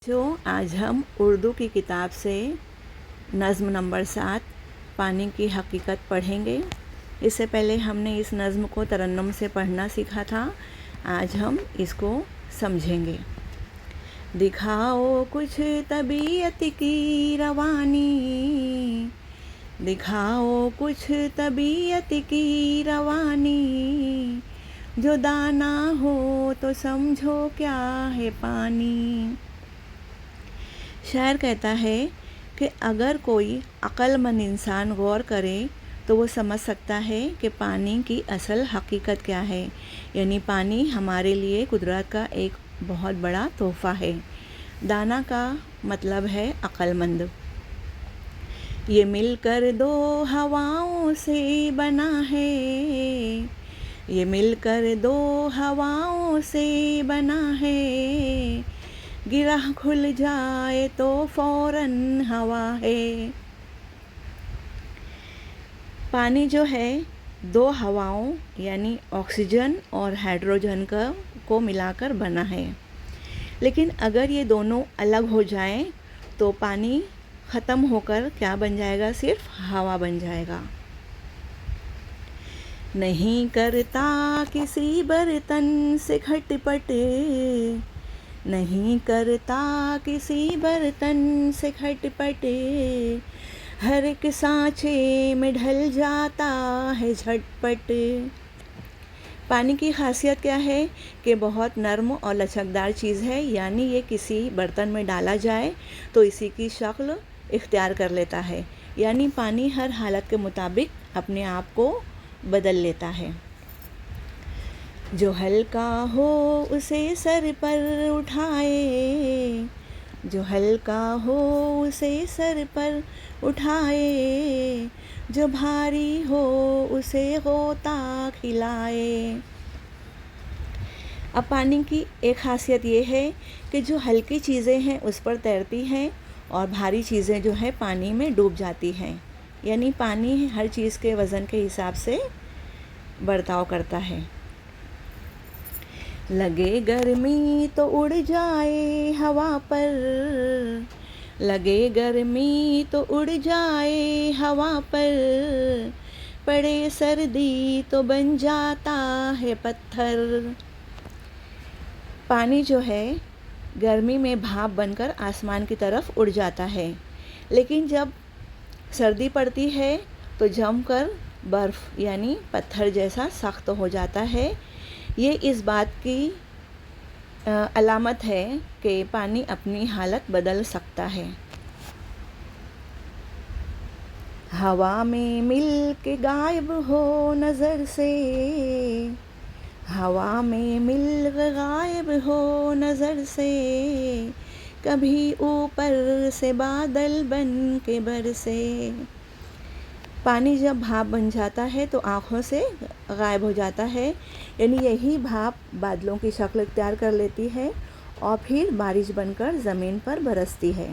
जो आज हम उर्दू की किताब से नज़्म नंबर 7 पानी की हकीकत पढ़ेंगे। इससे पहले हमने इस नज़्म को तरन्नुम से पढ़ना सीखा था। आज हम इसको समझेंगे। दिखाओ कुछ तबीयत की रवानी, दिखाओ कुछ तबीयत की रवानी, जो दाना हो तो समझो क्या है पानी। शायर कहता है कि अगर कोई अक्लमंद इंसान गौर करे तो वो समझ सकता है कि पानी की असल हकीकत क्या है। यानी पानी हमारे लिए कुदरत का एक बहुत बड़ा तोहफ़ा है। दाना का मतलब है अक्लमंद। ये मिलकर दो हवाओं से बना है, ये मिलकर दो हवाओं से बना है, गिरा खुल जाए तो फौरन हवा है। पानी जो है दो हवाओं यानी ऑक्सीजन और हाइड्रोजन को मिलाकर बना है। लेकिन अगर ये दोनों अलग हो जाएं तो पानी ख़त्म होकर क्या बन जाएगा? सिर्फ हवा बन जाएगा। नहीं करता किसी बर्तन से खटपट, नहीं करता किसी बर्तन से खटपट, हर एक सांचे में ढल जाता है झटपट। पानी की खासियत क्या है कि बहुत नरम और लचकदार चीज़ है। यानी ये किसी बर्तन में डाला जाए तो इसी की शक्ल इख्तियार कर लेता है। यानी पानी हर हालत के मुताबिक अपने आप को बदल लेता है। जो हल्का हो उसे सर पर उठाए, जो हल्का हो उसे सर पर उठाए, जो भारी हो उसे गोता खिलाए। अब पानी की एक खासियत ये है कि जो हल्की चीज़ें हैं उस पर तैरती हैं और भारी चीज़ें जो है पानी में डूब जाती हैं। यानी पानी हर चीज़ के वज़न के हिसाब से बर्ताव करता है। लगे गर्मी तो उड़ जाए हवा पर, लगे गर्मी तो उड़ जाए हवा पर, पड़े सर्दी तो बन जाता है पत्थर। पानी जो है गर्मी में भाप बनकर आसमान की तरफ उड़ जाता है, लेकिन जब सर्दी पड़ती है तो जमकर बर्फ़ यानी पत्थर जैसा सख्त हो जाता है। ये इस बात की अलामत है कि पानी अपनी हालत बदल सकता है। हवा में मिल के गायब हो नज़र से, हवा में मिल के गायब हो नज़र से, कभी ऊपर से बादल बन के बरसे। पानी जब भाप बन जाता है तो आँखों से गायब हो जाता है। यानी यही भाप बादलों की शक्ल इख्तियार कर लेती है और फिर बारिश बनकर ज़मीन पर बरसती है।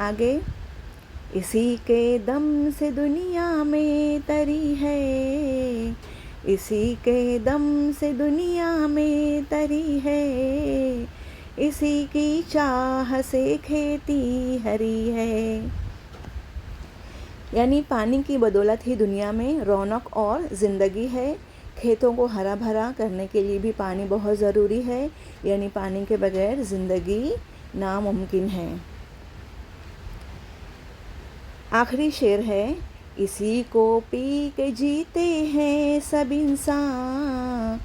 आगे, इसी के दम से दुनिया में तरी है, इसी के दम से दुनिया में तरी है, इसी की चाह से खेती हरी है। यानी पानी की बदौलत ही दुनिया में रौनक और ज़िंदगी है। खेतों को हरा भरा करने के लिए भी पानी बहुत ज़रूरी है। यानी पानी के बगैर ज़िंदगी नामुमकिन है। आखिरी शेर है, इसी को पी के जीते हैं सब इंसान,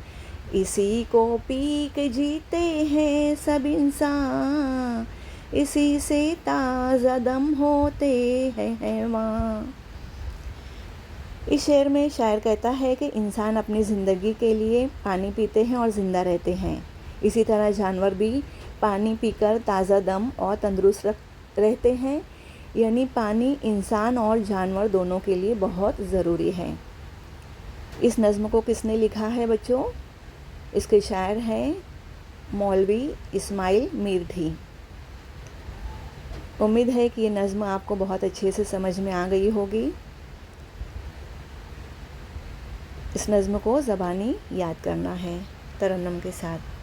इसी को पी के जीते हैं सब इंसान, इसी से ताज़ा दम होते हैं हैवान। इस शेर में शायर कहता है कि इंसान अपनी ज़िंदगी के लिए पानी पीते हैं और ज़िंदा रहते हैं। इसी तरह जानवर भी पानी पीकर ताज़ा दम और तंदुरुस्त रहते हैं। यानी पानी इंसान और जानवर दोनों के लिए बहुत ज़रूरी है। इस नज़्म को किसने लिखा है बच्चों? इसके शायर हैं मौलवी इस्माइल मीरठी। उम्मीद है कि ये नज़्म आपको बहुत अच्छे से समझ में आ गई होगी। इस नज़्म को ज़बानी याद करना है तरन्नुम के साथ।